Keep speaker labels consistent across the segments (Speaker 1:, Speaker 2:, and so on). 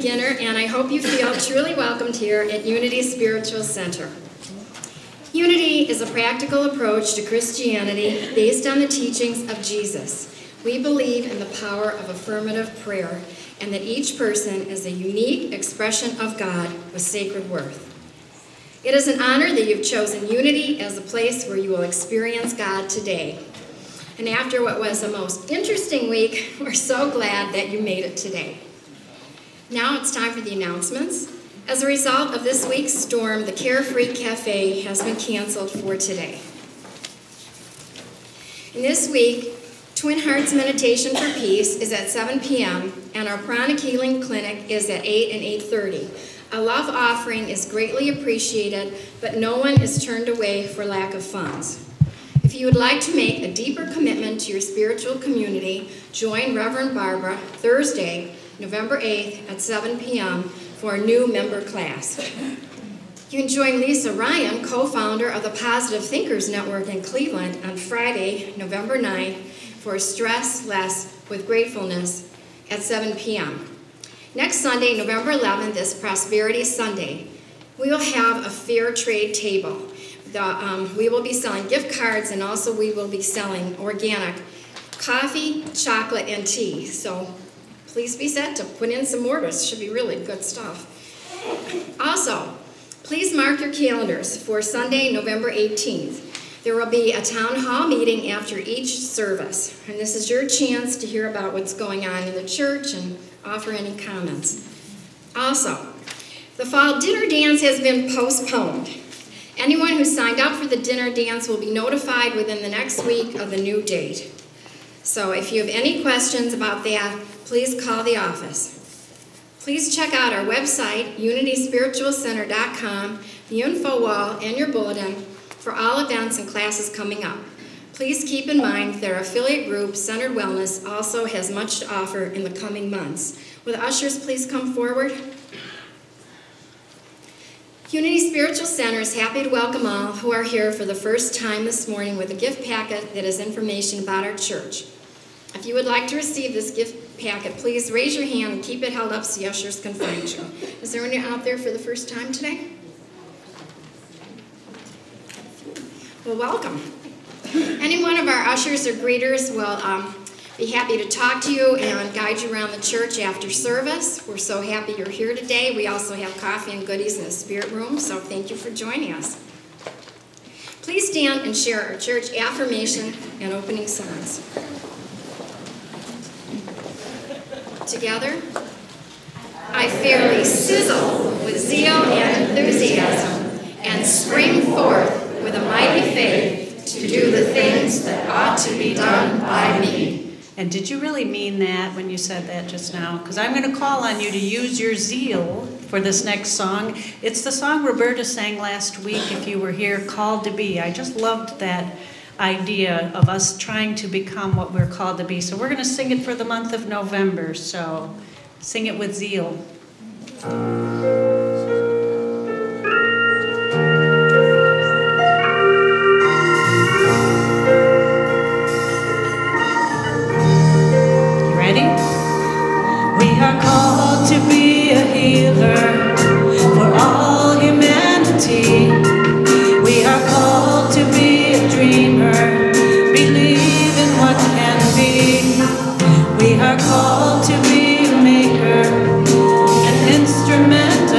Speaker 1: beginner, and I hope you feel truly welcomed here at Unity Spiritual Center. Unity is a practical approach to Christianity based on the teachings of Jesus. We believe in the power of affirmative prayer and that each person is a unique expression of God with sacred worth. It is an honor that you've chosen Unity as a place where you will experience God today. And after what was a most interesting week, we're so glad that you made it today. Now it's time for the announcements. As a result of this week's storm, the Carefree Cafe has been canceled for today. And this week, Twin Hearts Meditation for Peace is at 7 p.m. and our Pranic Healing Clinic is at 8 and 8:30. A love offering is greatly appreciated, but no one is turned away for lack of funds. If you would like to make a deeper commitment to your spiritual community, join Reverend Barbara Thursday, November 8th at 7 p.m. for a new member class. You can join Lisa Ryan, co-founder of the Positive Thinkers Network in Cleveland, on Friday, November 9th for Stress Less with Gratefulness at 7 p.m. Next Sunday, November 11th, is Prosperity Sunday. We will have a fair trade table. We will be selling gift cards, and also we will be selling organic coffee, chocolate, and tea. So please be set to put in some orders. Should be really good stuff. Also, please mark your calendars for Sunday, November 18th. There will be a town hall meeting after each service, and this is your chance to hear about what's going on in the church and offer any comments. Also, the fall dinner dance has been postponed. Anyone who signed up for the dinner dance will be notified within the next week of the new date. So if you have any questions about that, please call the office. Please check out our website, unityspiritualcenter.com, the info wall, and your bulletin for all events and classes coming up. Please keep in mind that our affiliate group, Centered Wellness, also has much to offer in the coming months. Will the ushers please come forward? Unity Spiritual Center is happy to welcome all who are here for the first time this morning with a gift packet that has information about our church. If you would like to receive this gift packet, please raise your hand and keep it held up so the ushers can find you. Is there anyone out there for the first time today? Well, welcome. Any one of our ushers or greeters will be happy to talk to you and guide you around the church after service. We're so happy you're here today. We also have coffee and goodies in the spirit room, so thank you for joining us. Please stand and share our church affirmation and opening songs. Together, I fairly sizzle with zeal and enthusiasm and spring forth with a mighty faith to do the things that ought to be done by me.
Speaker 2: And did you really mean that when you said that just now? Because I'm going to call on you to use your zeal for this next song. It's the song Roberta sang last week, if you were here, Called to Be. I just loved that idea of us trying to become what we're called to be. So we're going to sing it for the month of November. So sing it with zeal.
Speaker 3: We are called to be a healer for all humanity. We are called to be a dreamer, believe in what can be. We are called to be a maker, an instrument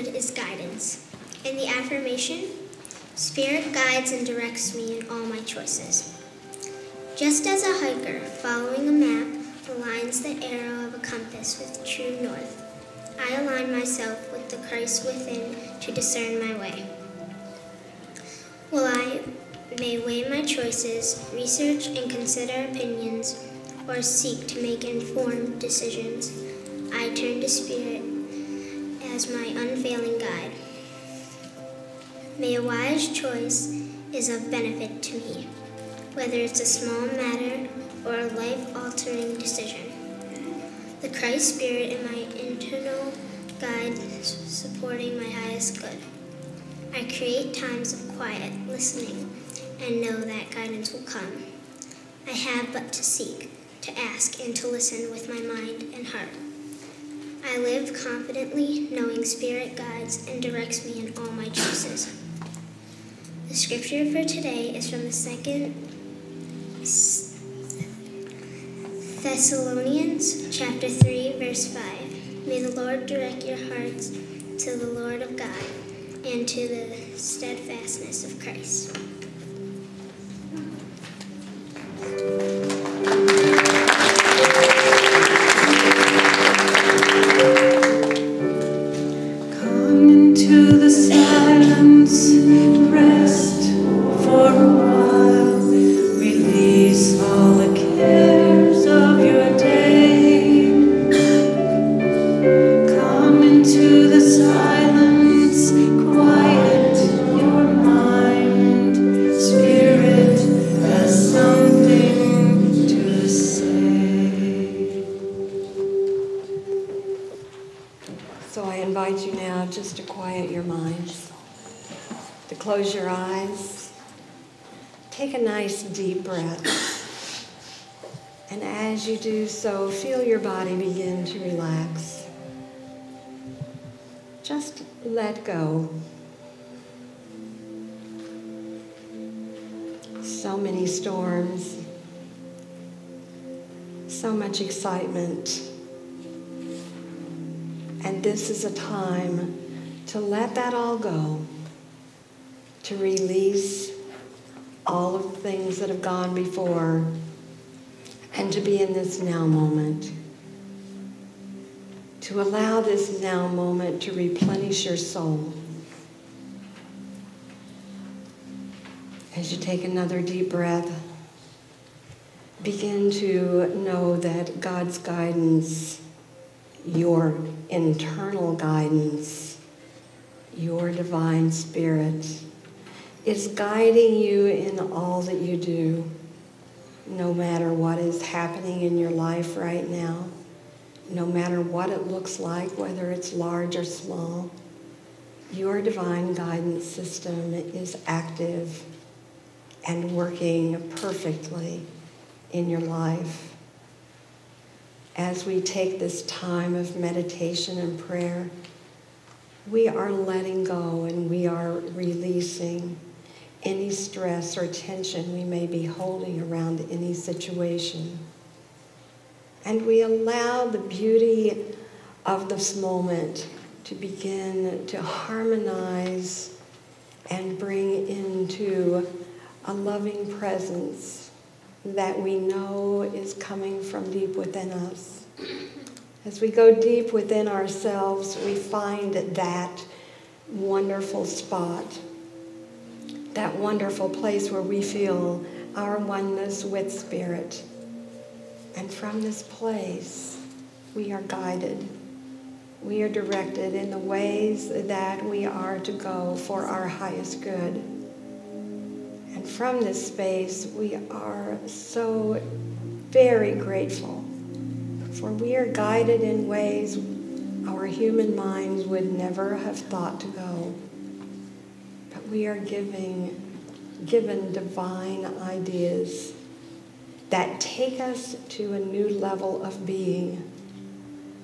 Speaker 4: word is guidance. In the affirmation, Spirit guides and directs me in all my choices. Just as a hiker following a map aligns the arrow of a compass with true north, I align myself with the Christ within to discern my way. While I may weigh my choices, research and consider opinions, or seek to make informed decisions, I turn to Spirit as my unfailing guide. May a wise choice is of benefit to me, whether it's a small matter or a life-altering decision. The Christ Spirit is my internal guide, supporting my highest good. I create times of quiet listening and know that guidance will come. I have but to seek, to ask, and to listen with my mind and heart. I live confidently, knowing Spirit guides and directs me in all my choices. The scripture for today is from the 2 Thessalonians chapter 3, verse 5. May the Lord direct your hearts to the Lord of God and to the steadfastness of Christ.
Speaker 3: Come into the silence, rest for a while, release all the cares of your day. Come into the silence, quiet your mind, Spirit has something to say.
Speaker 5: So I invite you now just to quiet your minds, to close your eyes, take a nice deep breath, and as you do so, feel your body begin to relax. Just let go. So many storms, so much excitement. And this is a time to let that all go, to release all of the things that have gone before, and to be in this now moment. To allow this now moment to replenish your soul. As you take another deep breath, begin to know that God's guidance, your internal guidance, your divine Spirit, is guiding you in all that you do, no matter what is happening in your life right now, no matter what it looks like, whether it's large or small. Your divine guidance system is active and working perfectly in your life. As we take this time of meditation and prayer, we are letting go and we are releasing any stress or tension we may be holding around any situation. And we allow the beauty of this moment to begin to harmonize and bring into a loving presence that we know is coming from deep within us. As we go deep within ourselves, we find that wonderful spot, that wonderful place where we feel our oneness with Spirit. And from this place, we are guided. We are directed in the ways that we are to go for our highest good. And from this space, we are so very grateful, for we are guided in ways our human minds would never have thought to go. But we are given divine ideas that take us to a new level of being,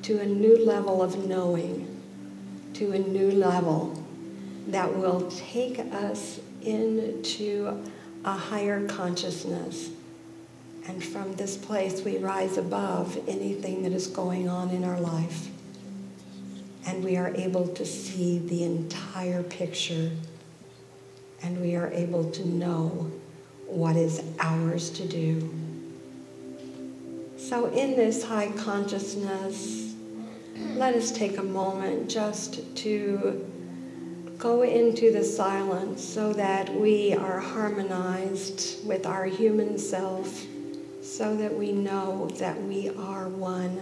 Speaker 5: to a new level of knowing, to a new level that will take us into a higher consciousness. And from this place, we rise above anything that is going on in our life. and we are able to see the entire picture, and we are able to know what is ours to do. So in this high consciousness, let us take a moment just to go into the silence so that we are harmonized with our human self, so that we know that we are one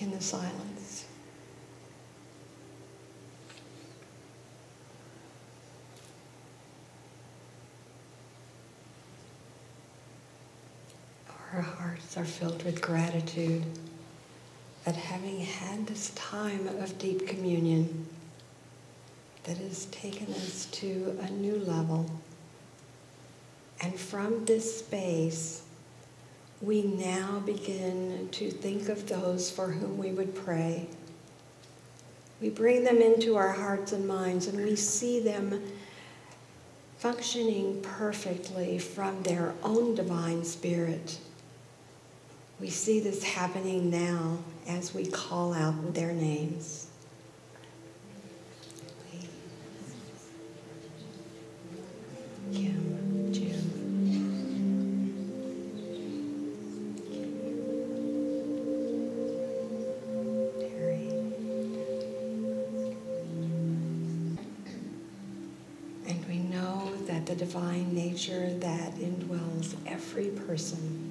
Speaker 5: in the silence. Our hearts are filled with gratitude that having had this time of deep communion that has taken us to a new level, and from this space we now begin to think of those for whom we would pray. We bring them into our hearts and minds, and we see them functioning perfectly from their own divine spirit. We see this happening now as we call out their names. Kim, Jim, Terry. And we know that the divine nature that indwells every person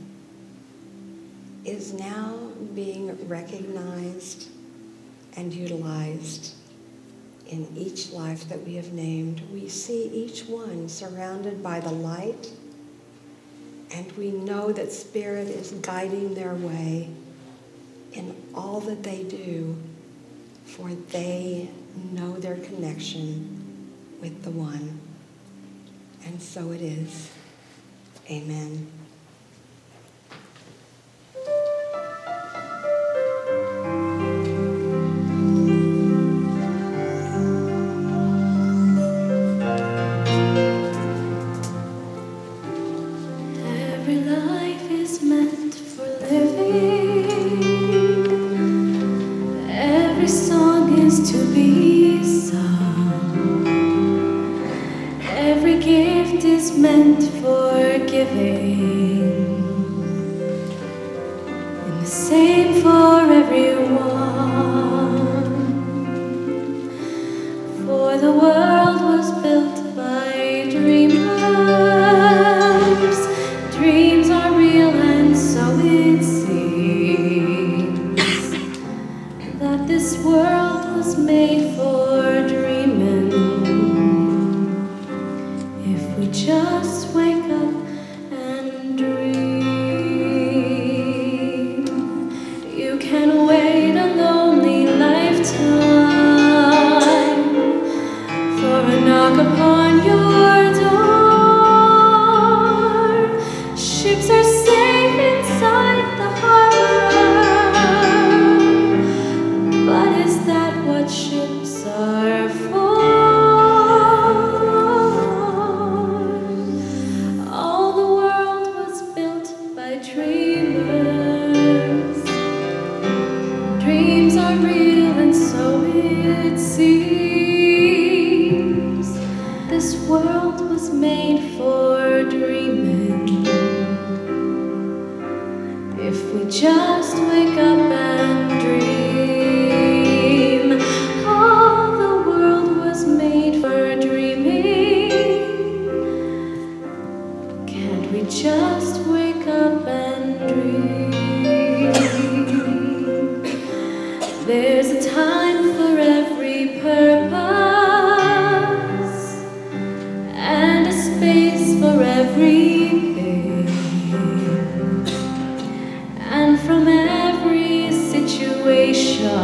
Speaker 5: is now being recognized and utilized in each life that we have named. We see each one surrounded by the light, and we know that Spirit is guiding their way in all that they do, for they know their connection with the One. And so it is. Amen.
Speaker 3: Every life is meant for living. Every song is to be sung. Every gift is meant for giving. And the same for everyone. For the world was built by dreamers. Dreams are real, and so it seems that this world was made for dreaming. If we just wake up and dream, you can wait a lonely lifetime for a knock upon your door. Ships are safe inside the harbor, but is that what ships are for? All the world was built by dreamers. Dreams are real, and so it seems. This world was made for dreaming. If we just wake up and dream, all the world was made for dreaming. Can't we just wake up and dream? There's a time for every purpose and a space for everything. And from every situation,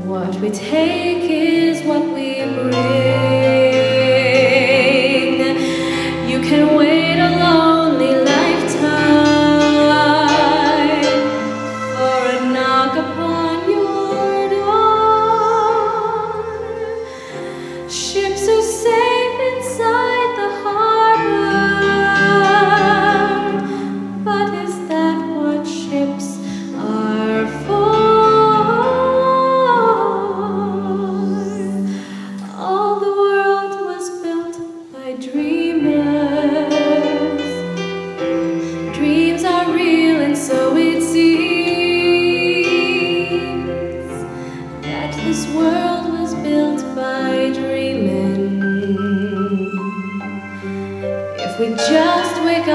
Speaker 3: what we take is what we bring. You can wait a lonely lifetime for a knock upon your door. Ships are safe inside the harbor, but is that what ships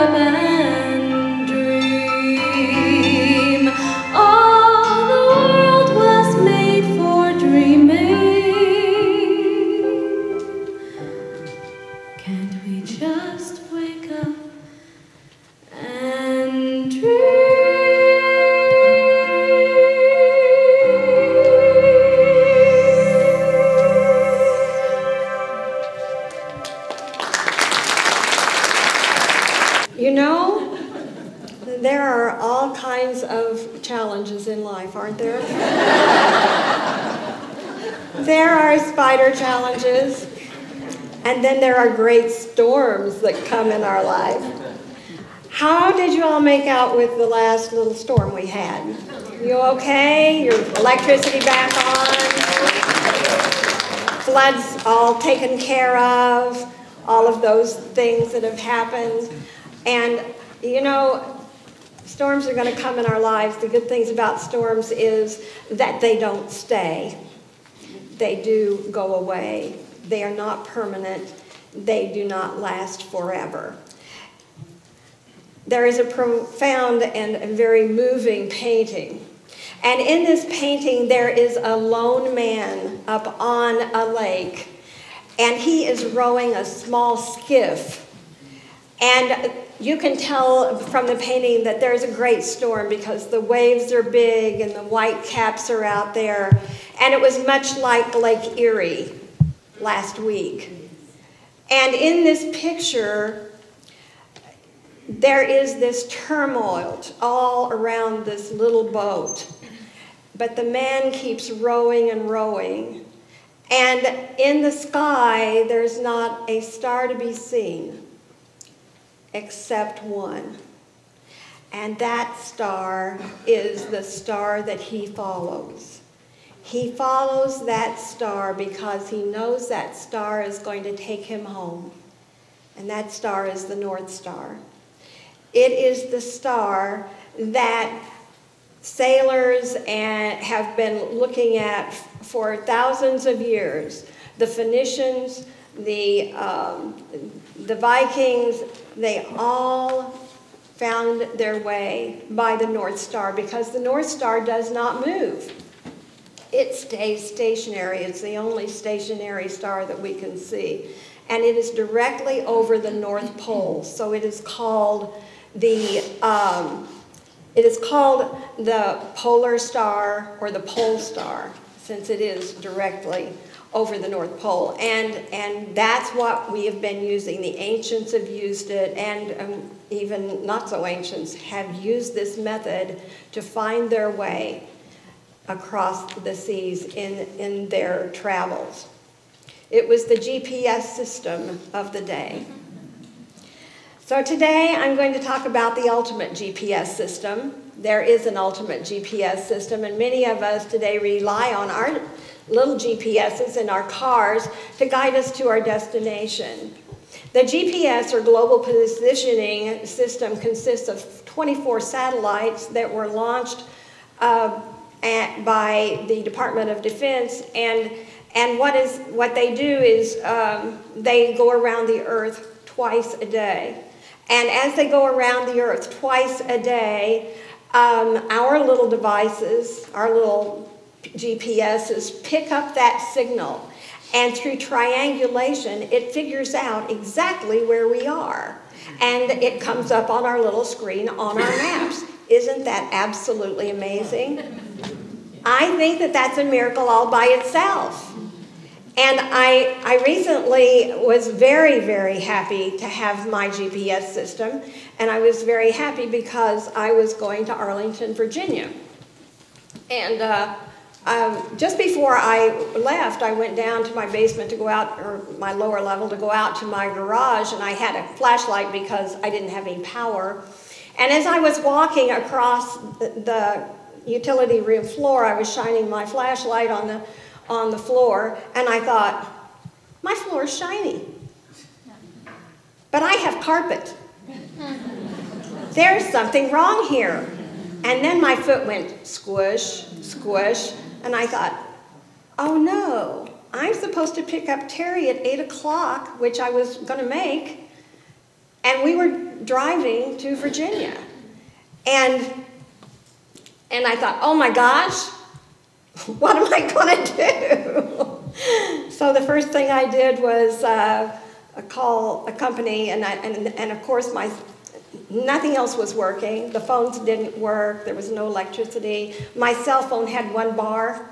Speaker 3: up and dream. All the world was made for dreaming. Can't we just wake up and dream?
Speaker 5: You know, there are all kinds of challenges in life, aren't there? There are spider challenges, and then there are great storms that come in our life. How did you all make out with the last little storm we had? You okay? Your electricity back on? Floods all taken care of? All of those things that have happened? And, you know, storms are going to come in our lives. The good things about storms is that they don't stay. They do go away. They are not permanent. They do not last forever. There is a profound and very moving painting. And in this painting, there is a lone man up on a lake, and he is rowing a small skiff. And you can tell from the painting that there's a great storm because the waves are big and the white caps are out there. And it was much like Lake Erie last week. And in this picture, there is this turmoil all around this little boat. But the man keeps rowing and rowing. And in the sky, there's not a star to be seen except one. And that star is the star that he follows. He follows that star because he knows that star is going to take him home. And that star is the North Star. It is the star that sailors have been looking at for thousands of years. The Phoenicians, the Vikings, they all found their way by the North Star because the North Star does not move. It stays stationary. It's the only stationary star that we can see. And it is directly over the North Pole. So it is called the polar star or the pole star, since it is directly over the North Pole. And that's what we have been using. The ancients have used it, and even not so ancients have used this method to find their way across the seas in their travels. It was the GPS system of the day. So today I'm going to talk about the ultimate GPS system. There is an ultimate GPS system, and many of us today rely on our little GPSs in our cars to guide us to our destination. The GPS, or Global Positioning System, consists of 24 satellites that were launched by the Department of Defense, and what they do is they go around the Earth twice a day. And as they go around the Earth twice a day, our little devices, our little GPSs, pick up that signal. And through triangulation, it figures out exactly where we are. And it comes up on our little screen on our maps. Isn't that absolutely amazing? I think that that's a miracle all by itself. And I recently was very, very happy to have my GPS system. And I was very happy because I was going to Arlington, Virginia. And just before I left, I went down to my basement to go out, or my lower level, to go out to my garage. And I had a flashlight because I didn't have any power. And as I was walking across the utility room floor, I was shining my flashlight on the floor, and I thought, my floor is shiny. But I have carpet. There's something wrong here. And then my foot went squish, squish, and I thought, oh no, I'm supposed to pick up Terry at 8 o'clock, which I was going to make, And we were driving to Virginia. And I thought, oh my gosh, what am I going to do? So the first thing I did was call a company, and of course nothing else was working. The phones didn't work. There was no electricity. My cell phone had 1 bar.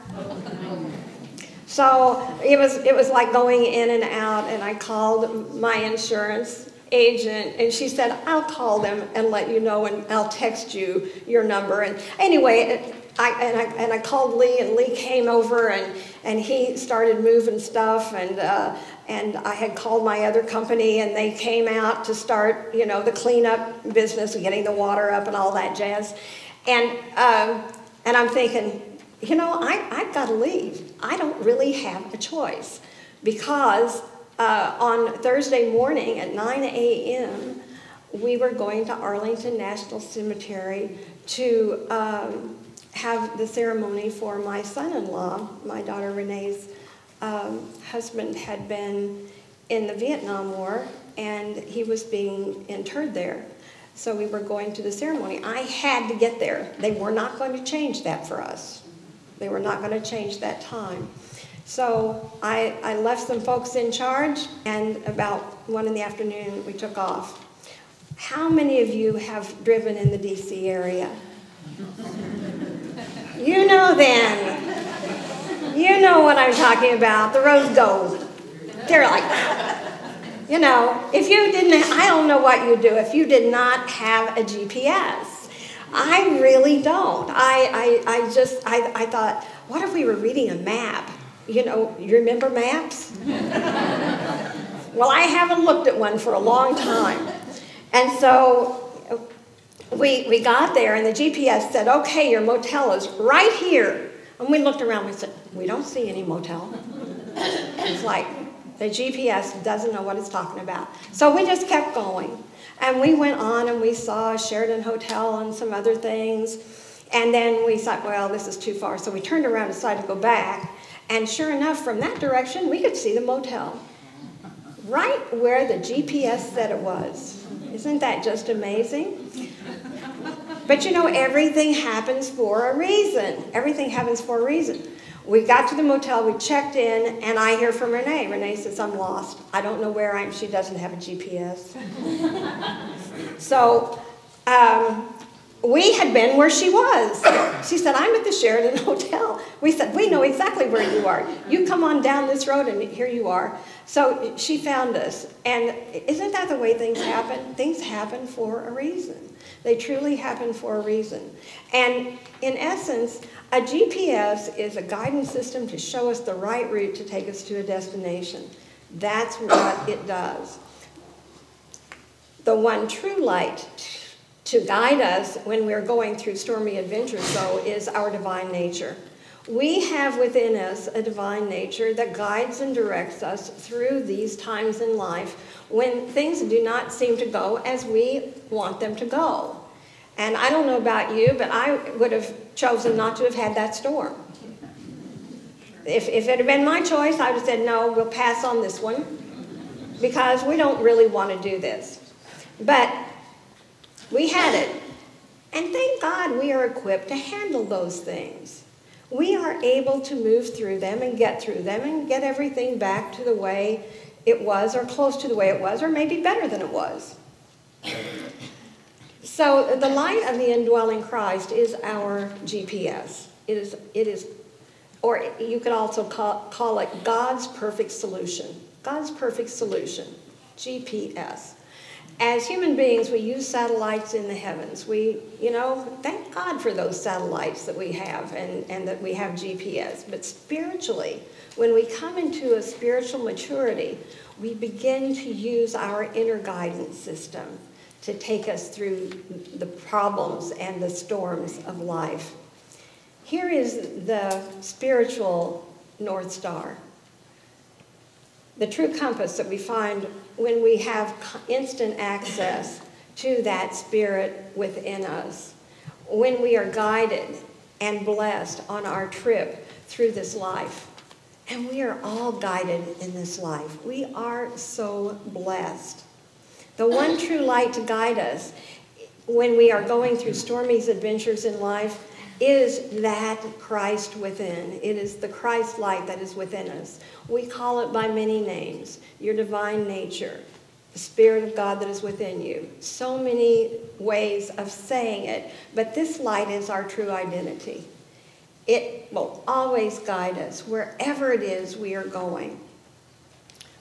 Speaker 5: So it was like going in and out, and I called my insurance agent, and she said, I'll call them and let you know, and I'll text you your number. And anyway, I called Lee, and Lee came over, and he started moving stuff, and I had called my other company, and they came out to start, the cleanup business, getting the water up and all that jazz. And I'm thinking, I've got to leave. I don't really have a choice, because on Thursday morning at 9 a.m., we were going to Arlington National Cemetery to have the ceremony for my son-in-law. My daughter Renee's husband had been in the Vietnam War, and he was being interred there. So we were going to the ceremony. I had to get there. They were not going to change that for us. They were not going to change that time. So I left some folks in charge, and about 1 in the afternoon, we took off. How many of you have driven in the D.C. area? You know then. You know what I'm talking about. The roads go. They're like, if you didn't, I don't know what you do if you did not have a GPS. I really don't. I thought, what if we were reading a map? You remember maps? Well, I haven't looked at one for a long time. And so we got there, and the GPS said, okay, your motel is right here. And we looked around, we said, we don't see any motel. It's like the GPS doesn't know what it's talking about. So we just kept going. And we went on, and we saw Sheraton Hotel and some other things. And then we thought, well, this is too far. So we turned around and decided to go back. And sure enough, from that direction, we could see the motel. Right where the GPS said it was. Isn't that just amazing? But everything happens for a reason. Everything happens for a reason. We got to the motel, we checked in, and I hear from Renee. Renee says, I'm lost. I don't know where I am. She doesn't have a GPS. So we had been where she was. She said, I'm at the Sheraton Hotel. We said, we know exactly where you are. You come on down this road, and here you are. So she found us. And isn't that the way things happen? Things happen for a reason. They truly happen for a reason. And in essence, a GPS is a guidance system to show us the right route to take us to a destination. That's what it does. The one true light to guide us when we're going through stormy adventures, though, is our divine nature. We have within us a divine nature that guides and directs us through these times in life when things do not seem to go as we want them to go. And I don't know about you, but I would have chosen not to have had that storm. If it had been my choice, I would have said, no, we'll pass on this one, because we don't really want to do this. But we had it. And thank God we are equipped to handle those things. We are able to move through them and get through them and get everything back to the way it was, or close to the way it was, or maybe better than it was. So the light of the indwelling Christ is our GPS. It is, or you could also call it God's perfect solution. God's perfect solution, GPS. As human beings, we use satellites in the heavens. Thank God for those satellites that we have and that we have GPS. But spiritually, when we come into a spiritual maturity, we begin to use our inner guidance system to take us through the problems and the storms of life. Here is the spiritual North Star. The true compass that we find when we have instant access to that spirit within us, when we are guided and blessed on our trip through this life. And we are all guided in this life. We are so blessed. The one true light to guide us when we are going through stormy adventures in life is that Christ within. It is the Christ light that is within us. We call it by many names. Your divine nature, the Spirit of God that is within you. So many ways of saying it, but this light is our true identity. It will always guide us wherever it is we are going.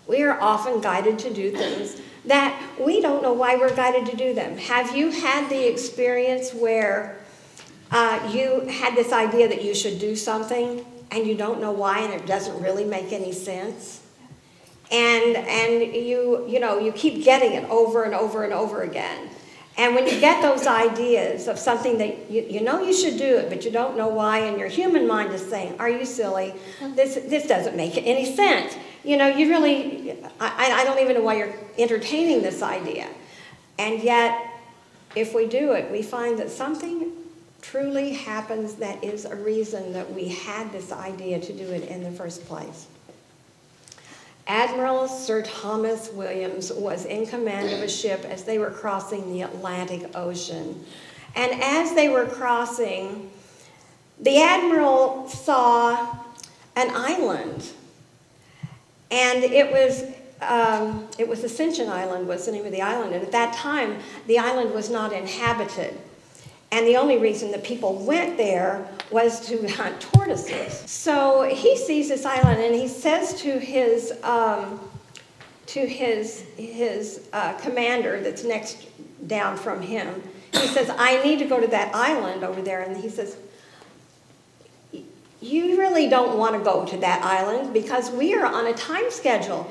Speaker 5: We are often guided to do things that we don't know why we're guided to do them. Have you had the experience where you had this idea that you should do something and you don't know why and it doesn't really make any sense? And you keep getting it over and over and over again. And when you get those ideas of something that you know you should do it, but you don't know why, and your human mind is saying, are you silly? This doesn't make any sense. You really, I don't even know why you're entertaining this idea. And yet, if we do it, we find that something truly happens that is a reason that we had this idea to do it in the first place. Admiral Sir Thomas Williams was in command of a ship as they were crossing the Atlantic Ocean. And as they were crossing, the admiral saw an island. And it was Ascension Island was the name of the island. And at that time, the island was not inhabited. And the only reason that people went there was to hunt tortoises. So he sees this island and he says to his commander that's next down from him, he says, I need to go to that island over there. And he says, you really don't want to go to that island because we are on a time schedule.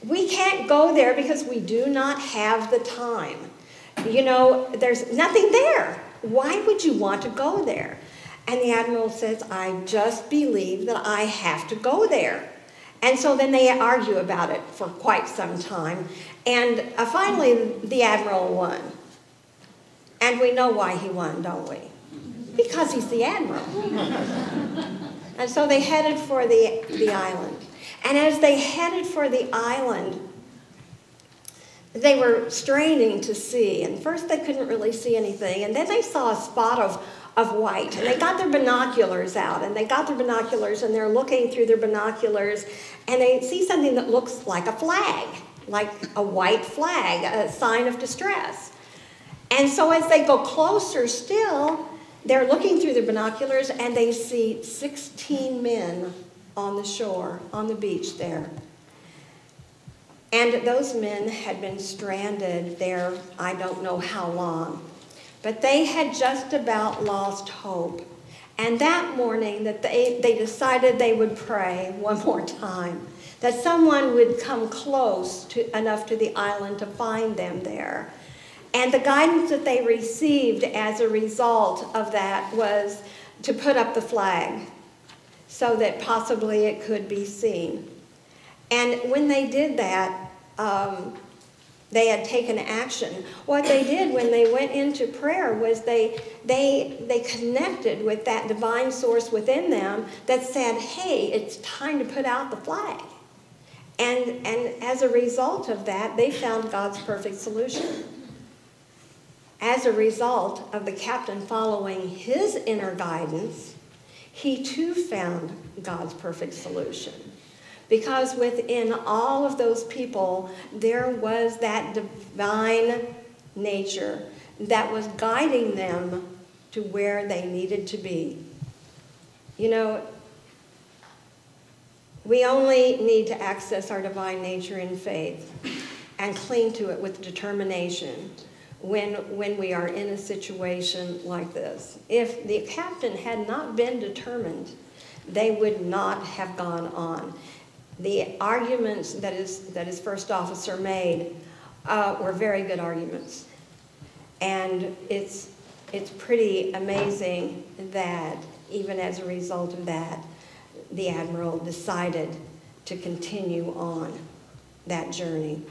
Speaker 5: We can't go there because we do not have the time. There's nothing there. Why would you want to go there? And the admiral says, I just believe that I have to go there. And so then they argue about it for quite some time. And finally, the admiral won. And we know why he won, don't we? Because he's the admiral. And so they headed for the island. And as they headed for the island, they were straining to see, and first they couldn't really see anything, and then they saw a spot of white, and they got their binoculars out, and they're looking through their binoculars, and they see something that looks like a flag, like a white flag, a sign of distress. And so as they go closer still, they're looking through their binoculars, and they see 16 men on the shore, on the beach there. And those men had been stranded there, I don't know how long. But they had just about lost hope. And that morning that they decided they would pray one more time, that someone would come close enough to the island to find them there. And the guidance that they received as a result of that was to put up the flag so that possibly it could be seen. And when they did that, they had taken action. What they did when they went into prayer was they connected with that divine source within them that said, hey, it's time to put out the flag. And as a result of that, they found God's perfect solution. As a result of the captain following his inner guidance, he too found God's perfect solution. Because within all of those people, there was that divine nature that was guiding them to where they needed to be. We only need to access our divine nature in faith and cling to it with determination when we are in a situation like this. If the captain had not been determined, they would not have gone on. The arguments that his first officer made were very good arguments. And it's pretty amazing that even as a result of that, the admiral decided to continue on that journey.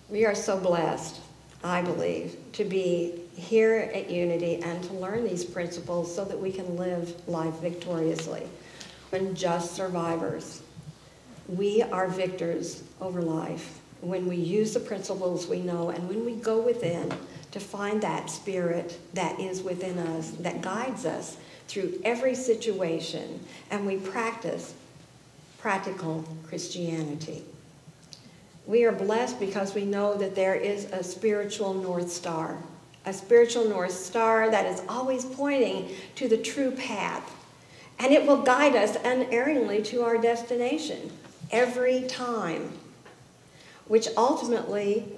Speaker 5: We are so blessed, I believe, to be here at Unity and to learn these principles so that we can live life victoriously. And just survivors. We are victors over life. when we use the principles we know, and when we go within to find that spirit that is within us, that guides us through every situation, and we practice practical Christianity. We are blessed because we know that there is a spiritual North Star that is always pointing to the true path. And it will guide us unerringly to our destination every time, which ultimately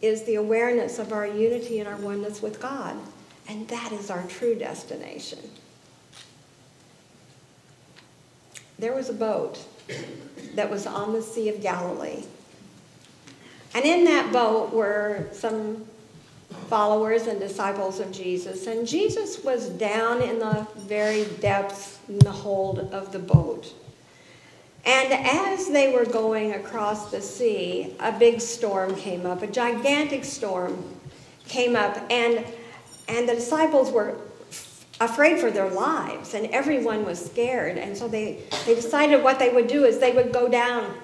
Speaker 5: is the awareness of our unity and our oneness with God. And that is our true destination. There was a boat that was on the Sea of Galilee. And in that boat were some followers and disciples of Jesus. And Jesus was down in the very depths, in the hold of the boat. And as they were going across the sea, a big storm came up, a gigantic storm came up, and the disciples were afraid for their lives, and everyone was scared. And so they decided what they would do is they would go down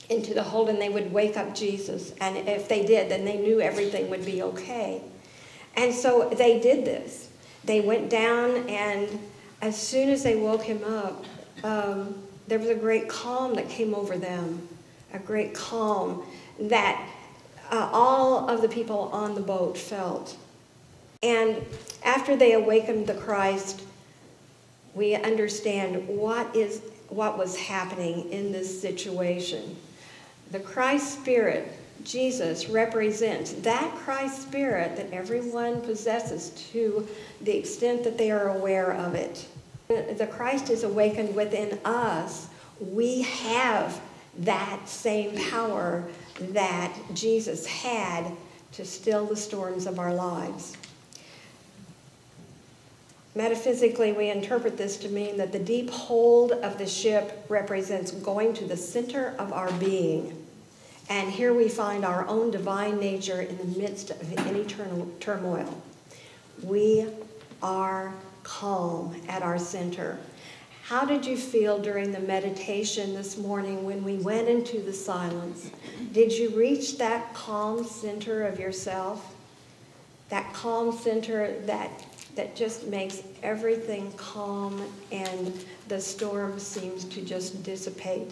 Speaker 5: into the hold and they would wake up Jesus. And if they did, then they knew everything would be okay. And so they did this. They went down, and as soon as they woke him up, there was a great calm that came over them, a great calm that all of the people on the boat felt. And after they awakened the Christ, we understand what was happening in this situation. The Christ Spirit, Jesus, represents that Christ Spirit that everyone possesses to the extent that they are aware of it. The Christ is awakened within us. We have that same power that Jesus had to still the storms of our lives. Metaphysically, we interpret this to mean that the deep hold of the ship represents going to the center of our being. And here we find our own divine nature in the midst of any turmoil. We are calm at our center. How did you feel during the meditation this morning when we went into the silence? Did you reach that calm center of yourself? That calm center that just makes everything calm and the storm seems to just dissipate.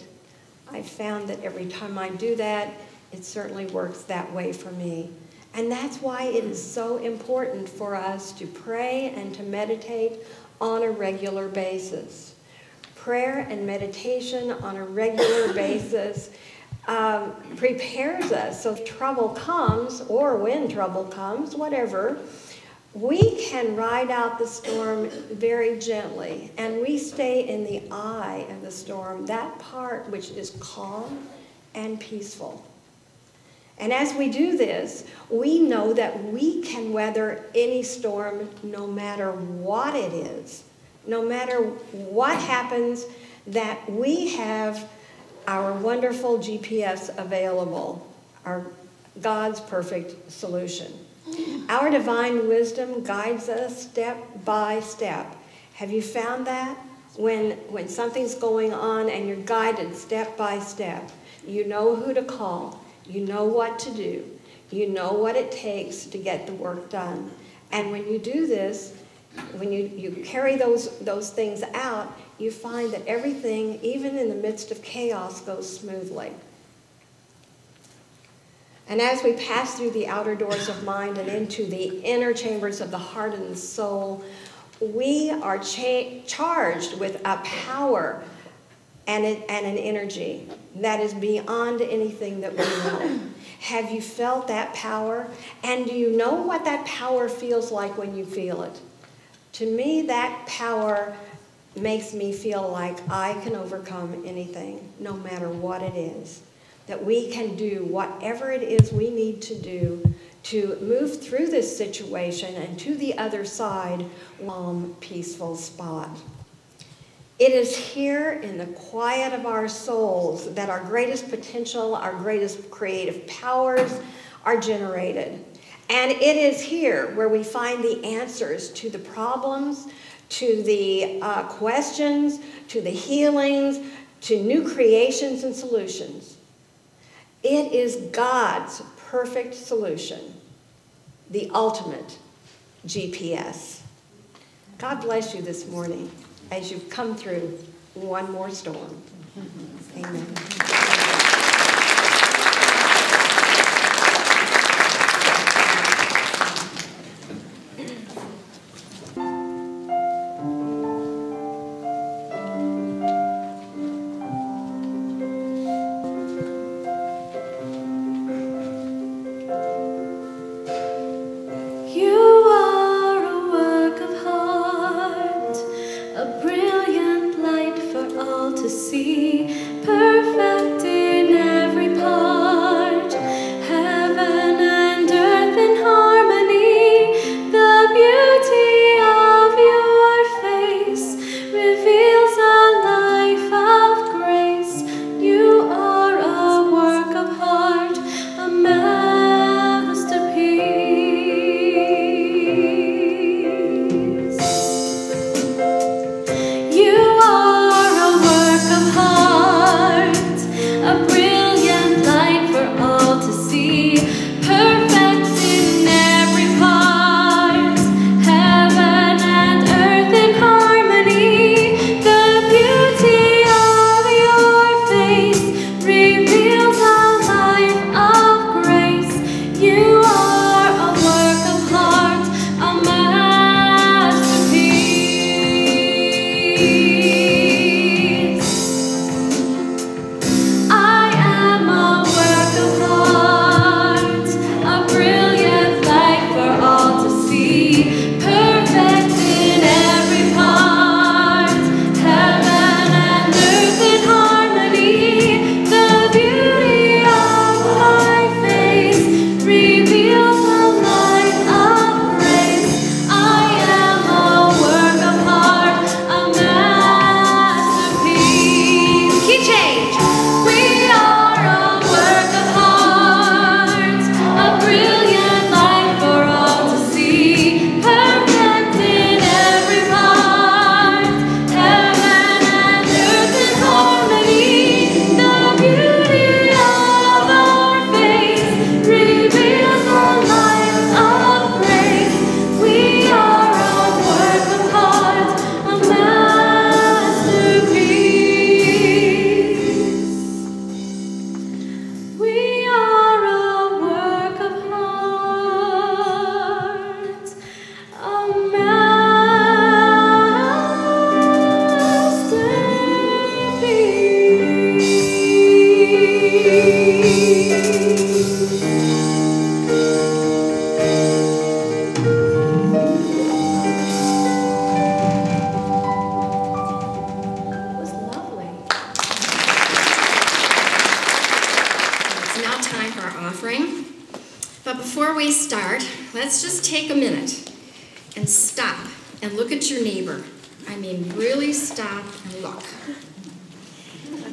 Speaker 5: I found that every time I do that, it certainly works that way for me. And that's why it is so important for us to pray and to meditate on a regular basis. Prayer and meditation on a regular basis prepares us so if trouble comes, or when trouble comes, whatever, we can ride out the storm very gently, and we stay in the eye of the storm, that part which is calm and peaceful. And as we do this, we know that we can weather any storm no matter what it is, no matter what happens, that we have our wonderful GPS available, our God's perfect solution. Our divine wisdom guides us step by step. Have you found that? When something's going on and you're guided step by step, you know who to call, you know what to do, you know what it takes to get the work done. And when you do this, when you carry those things out, you find that everything, even in the midst of chaos, goes smoothly. And as we pass through the outer doors of mind and into the inner chambers of the heart and the soul, we are charged with a power and an energy that is beyond anything that we know. Have you felt that power? And do you know what that power feels like when you feel it? To me, that power makes me feel like I can overcome anything, no matter what it is. That we can do whatever it is we need to do to move through this situation and to the other side, one peaceful spot. It is here in the quiet of our souls that our greatest potential, our greatest creative powers are generated. And it is here where we find the answers to the problems, to the questions, to the healings, to new creations and solutions. It is God's perfect solution, the ultimate GPS. God bless you this morning as you've come through one more storm. Amen.
Speaker 1: Let's just take a minute and stop and look at your neighbor. I mean, really stop and look.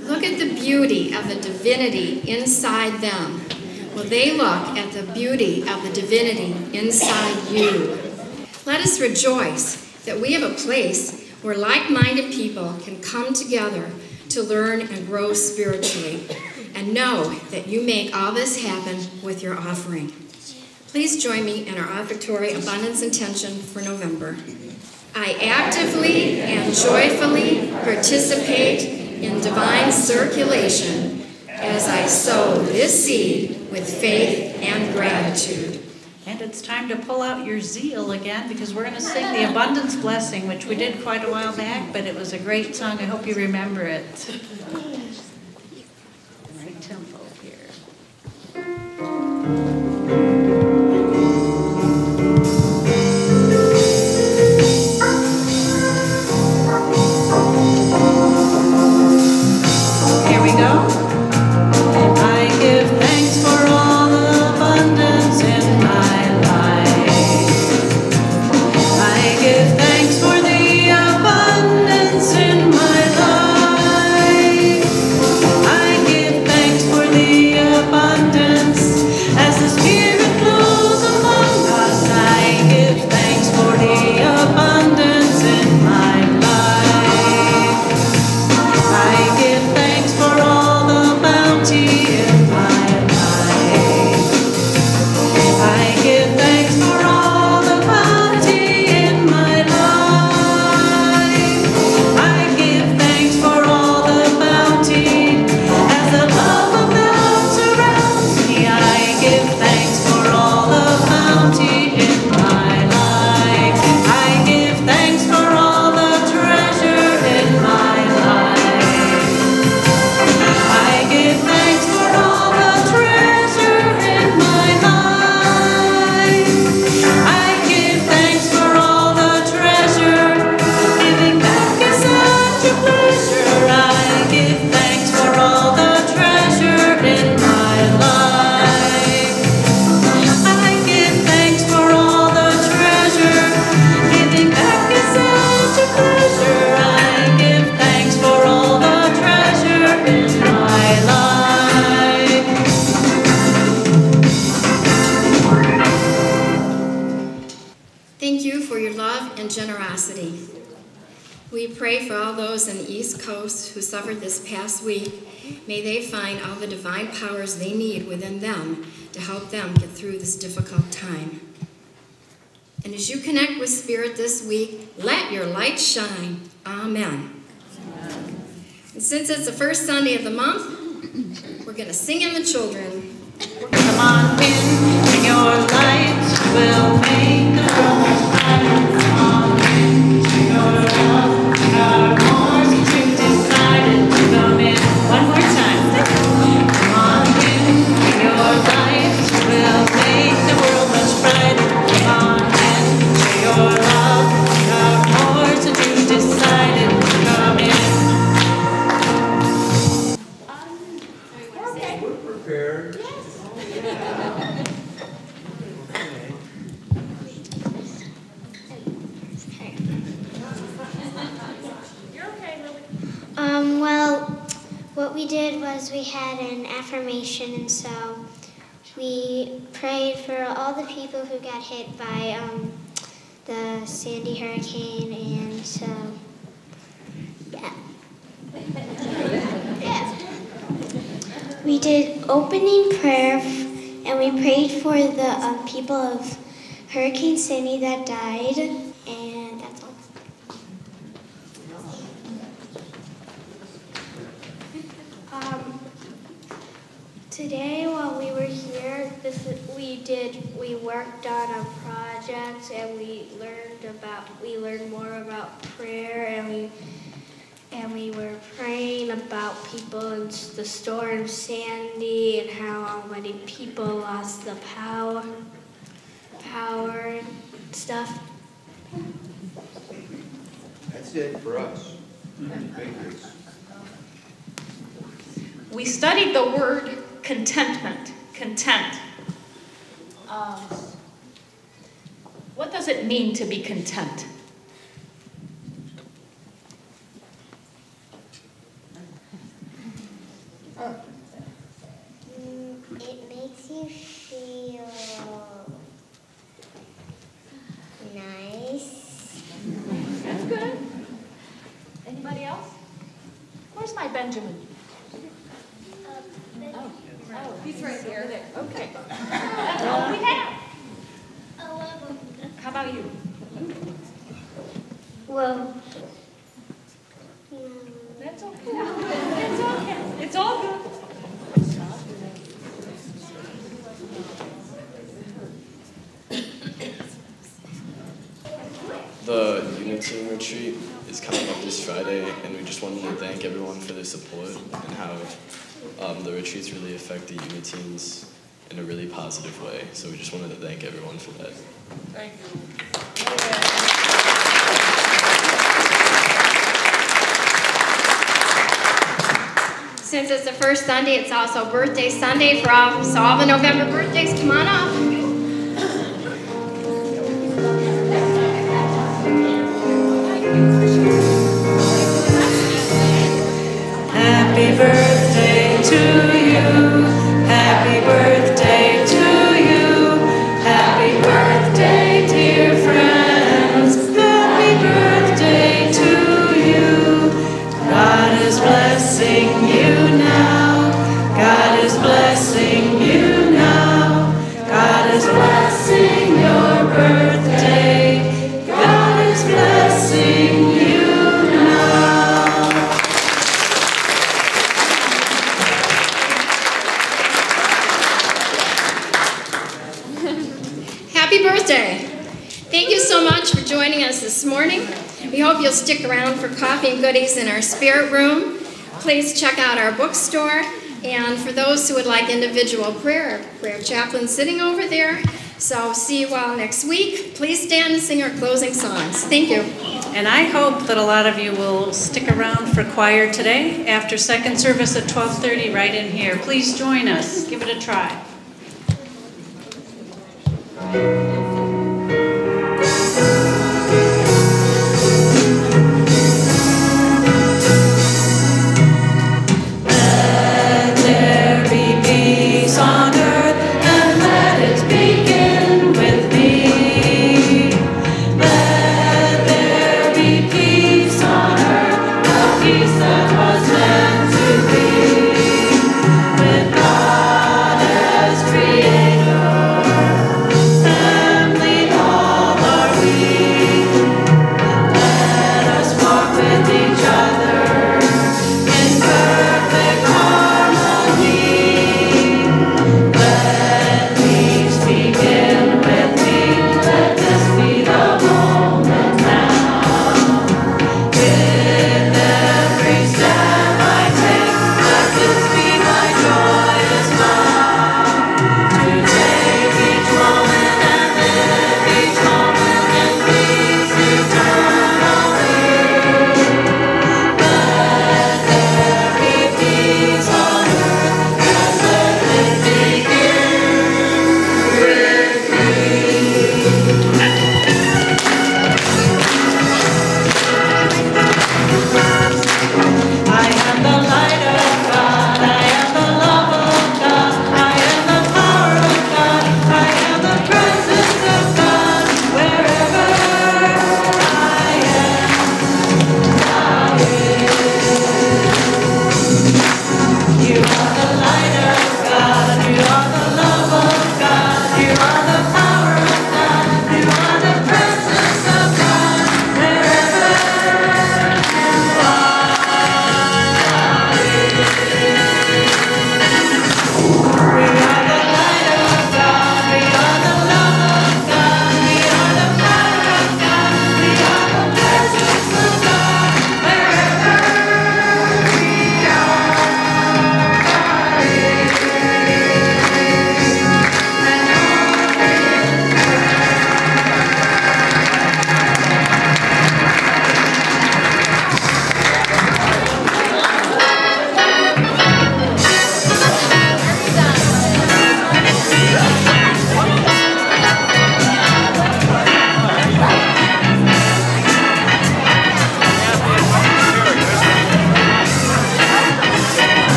Speaker 1: Look at the beauty of the divinity inside them. Well, they look at the beauty of the divinity inside you. Let us rejoice that we have a place where like-minded people can come together to learn and grow spiritually. And know that you make all this happen with your offering. Please join me in our offertory abundance intention for November. I actively and joyfully participate in divine circulation as I sow this seed with faith and gratitude.
Speaker 2: And it's time to pull out your zeal again, because we're going to sing the Abundance Blessing, which we did quite a while back, but it was a great song. I hope you remember it. Right tempo here. Here we go. I give thanks for all the abundance in my life. I give thanks for the abundance in my life. I give thanks for the abundance as the
Speaker 1: We pray for all those on the East Coast who suffered this past week. May they find all the divine powers they need within them to help them get through this difficult time. And as you connect with Spirit this week, let your light shine. Amen. And since it's the first Sunday of the month, we're going to sing in the children.
Speaker 2: Come on in, and your light will make the world brighter. Come on in, your love, our more since you've decided to come in. One more time. Come on in, your light will make the world much brighter. Come on in, your love, our more since you've decided to come in.
Speaker 6: We're prepared.
Speaker 4: Well, what we did was we had an affirmation, and so we prayed for all the people who got hit by the Sandy hurricane, and so, yeah. We did opening prayer, and we prayed for the people of Hurricane Sandy that died, and that's all.
Speaker 7: Today, while we were here, we worked on a project, and we learned more about prayer, and we were praying about people in the storm Sandy and how many people lost the power and stuff.
Speaker 6: That's it for us. Bakeries.
Speaker 8: We studied the word contentment, content. What does it mean to be content?
Speaker 4: It makes you feel nice.
Speaker 8: That's good. Anybody else? Where's my Benjamin? Oh, he's right here. There. Okay. That's all we have. How about you?
Speaker 4: Well,
Speaker 8: That's okay. It's okay. It's all good.
Speaker 9: The Unity Retreat is coming up this Friday, and we just wanted to thank everyone for their support and how the retreats really affect the Uniteens in a really positive way. So we just wanted to thank everyone for that.
Speaker 8: Thank you.
Speaker 1: Since it's the first Sunday, it's also birthday Sunday for all, so all the November birthdays, come on up.
Speaker 3: Happy birthday to you. Happy birthday to you. Happy birthday, dear friends. Happy birthday to you. God is blessing you now. God is blessing you now. God is blessing your birthday. God is blessing you now.
Speaker 1: Happy birthday. Thank you so much for joining us this morning. We hope you'll stick around for coffee and goodies in our spirit room. Please check out our bookstore. And for those who would like individual prayer chaplain sitting over there. So see you all next week. Please stand and sing our closing songs. Thank you.
Speaker 2: And I hope that a lot of you will stick around for choir today after second service at 12:30 right in here. Please join us. Give it a try.